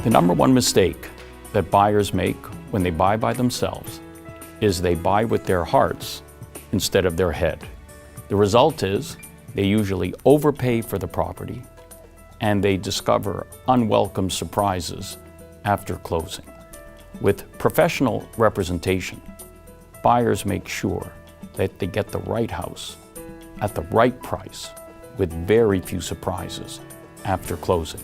The number one mistake that buyers make when they buy by themselves is they buy with their hearts instead of their head. The result is they usually overpay for the property and they discover unwelcome surprises after closing. With professional representation, buyers make sure that they get the right house at the right price with very few surprises after closing.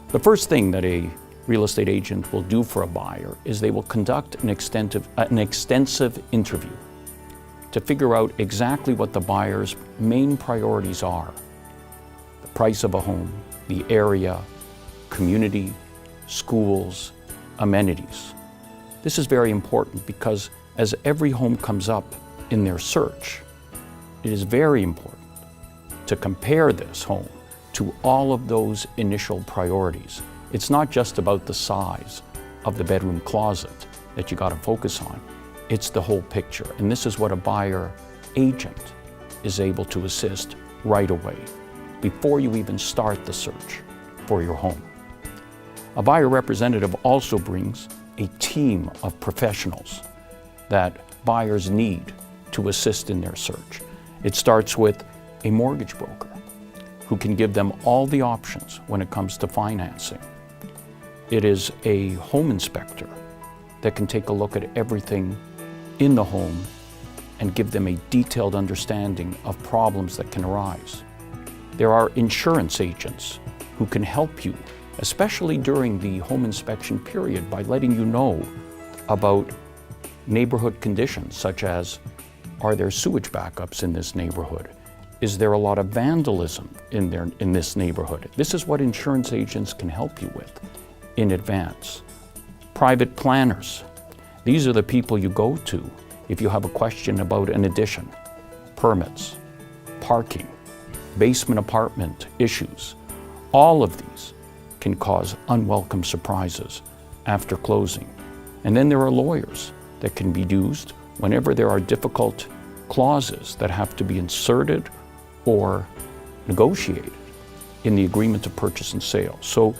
The first thing that a real estate agent will do for a buyer is they will conduct an extensive interview to figure out exactly what the buyer's main priorities are. The price of a home, the area, community, schools, amenities. This is very important because as every home comes up in their search, it is very important to compare this home to all of those initial priorities. It's not just about the size of the bedroom closet that you got to focus on. It's the whole picture. And this is what a buyer agent is able to assist right away before you even start the search for your home. A buyer representative also brings a team of professionals that buyers need to assist in their search. It starts with a mortgage broker who can give them all the options when it comes to financing. It is a home inspector that can take a look at everything in the home and give them a detailed understanding of problems that can arise. There are insurance agents who can help you, especially during the home inspection period, by letting you know about neighborhood conditions, such as, are there sewage backups in this neighborhood? Is there a lot of vandalism in this neighborhood? This is what insurance agents can help you with in advance. Private planners. These are the people you go to if you have a question about an addition, permits, parking, basement apartment issues. All of these can cause unwelcome surprises after closing. And then there are lawyers that can be used whenever there are difficult clauses that have to be inserted or negotiated in the agreement to purchase and sale. So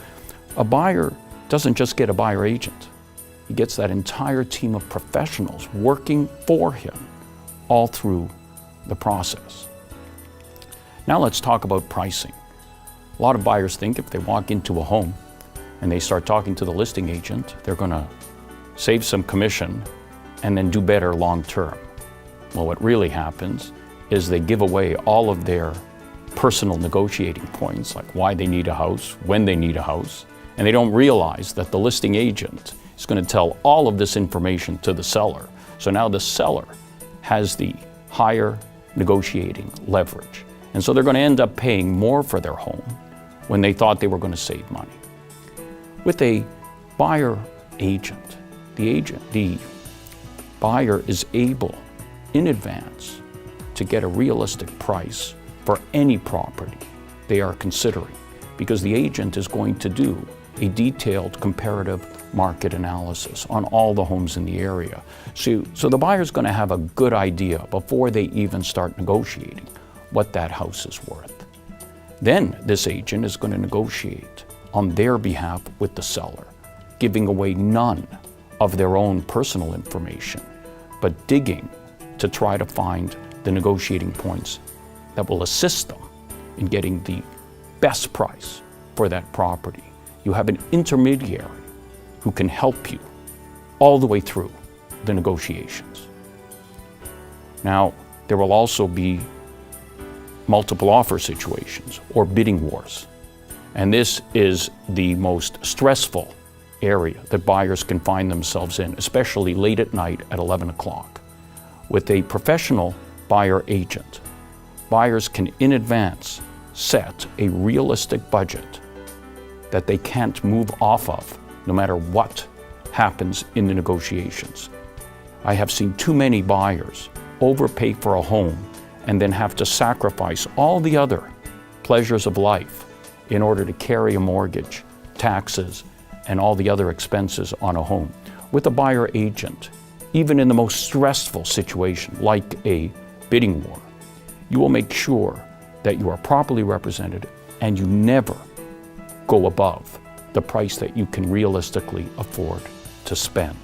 a buyer doesn't just get a buyer agent. He gets that entire team of professionals working for him all through the process. Now let's talk about pricing. A lot of buyers think if they walk into a home and they start talking to the listing agent, they're going to save some commission and then do better long term. Well, what really happens is they give away all of their personal negotiating points, like why they need a house, when they need a house, and they don't realize that the listing agent is going to tell all of this information to the seller. So now the seller has the higher negotiating leverage. And so they're going to end up paying more for their home when they thought they were going to save money. With a buyer agent, the buyer is able in advance to get a realistic price for any property they are considering, because the agent is going to do a detailed comparative market analysis on all the homes in the area. So the buyer's going to have a good idea before they even start negotiating what that house is worth. Then this agent is going to negotiate on their behalf with the seller, giving away none of their own personal information, but digging to try to find the negotiating points that will assist them in getting the best price for that property. You have an intermediary who can help you all the way through the negotiations. Now, there will also be multiple offer situations or bidding wars. And this is the most stressful area that buyers can find themselves in, especially late at night at 11 o'clock. With a professional buyer agent, buyers can in advance set a realistic budget that they can't move off of no matter what happens in the negotiations. I have seen too many buyers overpay for a home and then have to sacrifice all the other pleasures of life in order to carry a mortgage, taxes, and all the other expenses on a home. With a buyer agent, even in the most stressful situation, like a bidding war, you will make sure that you are properly represented and you never go above the price that you can realistically afford to spend.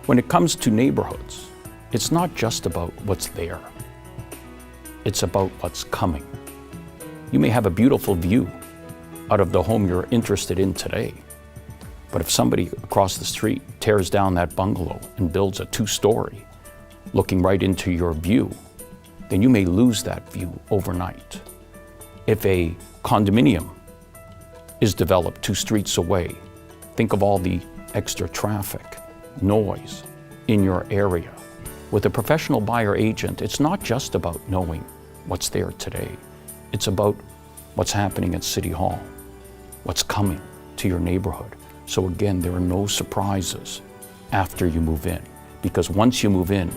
When it comes to neighborhoods, it's not just about what's there. It's about what's coming. You may have a beautiful view out of the home you're interested in today, but if somebody across the street tears down that bungalow and builds a 2-story looking right into your view, then you may lose that view overnight. If a condominium is developed 2 streets away, think of all the extra traffic, noise in your area. With a professional buyer agent, it's not just about knowing what's there today. It's about what's happening at City Hall, what's coming to your neighborhood. So again, there are no surprises after you move in, because once you move in,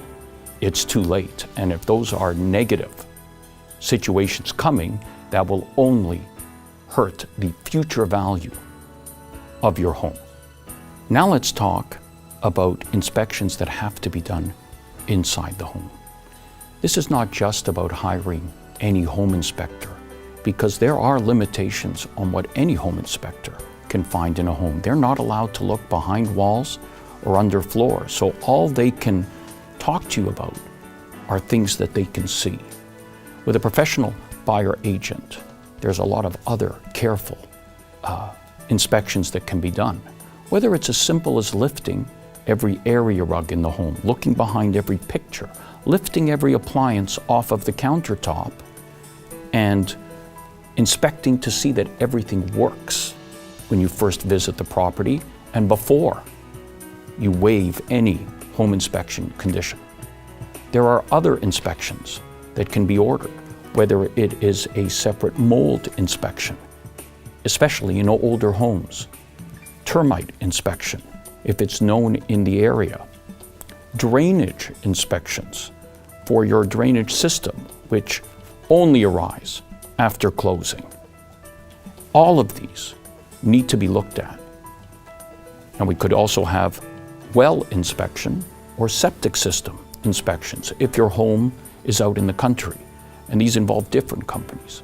it's too late. And if those are negative situations coming, that will only hurt the future value of your home. Now let's talk about inspections that have to be done inside the home. This is not just about hiring any home inspector, because there are limitations on what any home inspector can find in a home. They're not allowed to look behind walls or under floors, so all they can talk to you about are things that they can see. With a professional buyer agent, there's a lot of other careful inspections that can be done. Whether it's as simple as lifting every area rug in the home, looking behind every picture, lifting every appliance off of the countertop, and inspecting to see that everything works when you first visit the property and before you waive any home inspection condition. There are other inspections that can be ordered, whether it is a separate mold inspection, especially in older homes, termite inspection, if it's known in the area, drainage inspections for your drainage system, which only arise after closing. All of these need to be looked at. And we could also have well inspection or septic system inspections if your home is out in the country. And these involve different companies.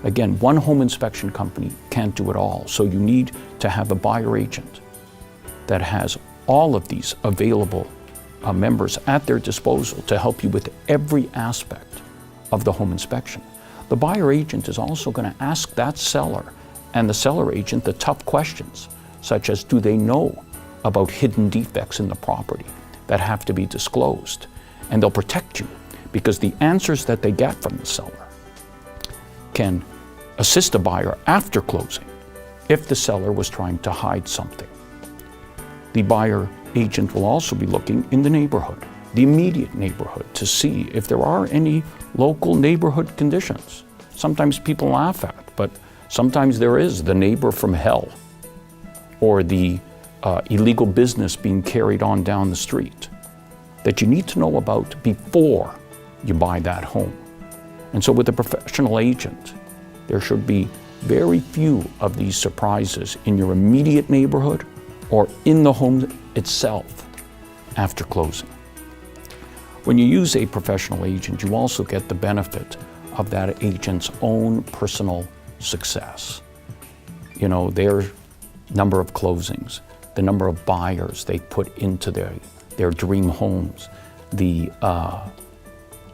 Again, one home inspection company can't do it all, so you need to have a buyer agent that has all of these available members at their disposal to help you with every aspect of the home inspection. The buyer agent is also going to ask that seller and the seller agent the tough questions, such as, do they know about hidden defects in the property that have to be disclosed? And they'll protect you, because the answers that they get from the seller can assist a buyer after closing if the seller was trying to hide something. The buyer agent will also be looking in the neighborhood, the immediate neighborhood, to see if there are any local neighborhood conditions. Sometimes people laugh at, but sometimes there is the neighbor from hell, or the illegal business being carried on down the street that you need to know about before you buy that home. And so with a professional agent, there should be very few of these surprises in your immediate neighborhood or in the home itself after closing. When you use a professional agent, you also get the benefit of that agent's own personal success. You know, their number of closings, the number of buyers they put into their dream homes, the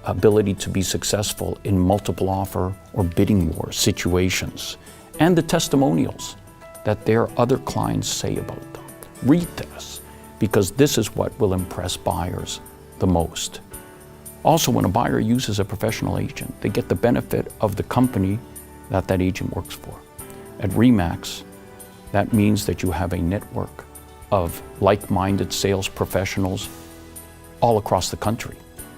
ability to be successful in multiple offer or bidding war situations, and the testimonials that their other clients say about them. Read this, because this is what will impress buyers the most. Also, when a buyer uses a professional agent, they get the benefit of the company that that agent works for. At RE/MAX, that means that you have a network of like-minded sales professionals all across the country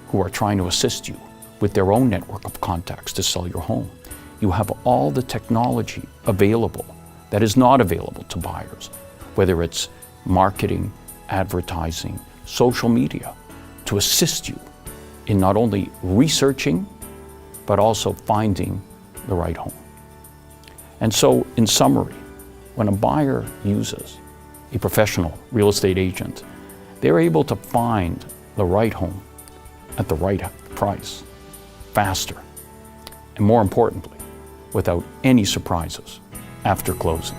who are trying to assist you with their own network of contacts to sell your home. You have all the technology available that is not available to buyers, whether it's marketing, advertising, social media, to assist you in not only researching, but also finding the right home. And so, in summary, when a buyer uses a professional real estate agent, they're able to find the right home at the right price, faster, and more importantly, without any surprises after closing.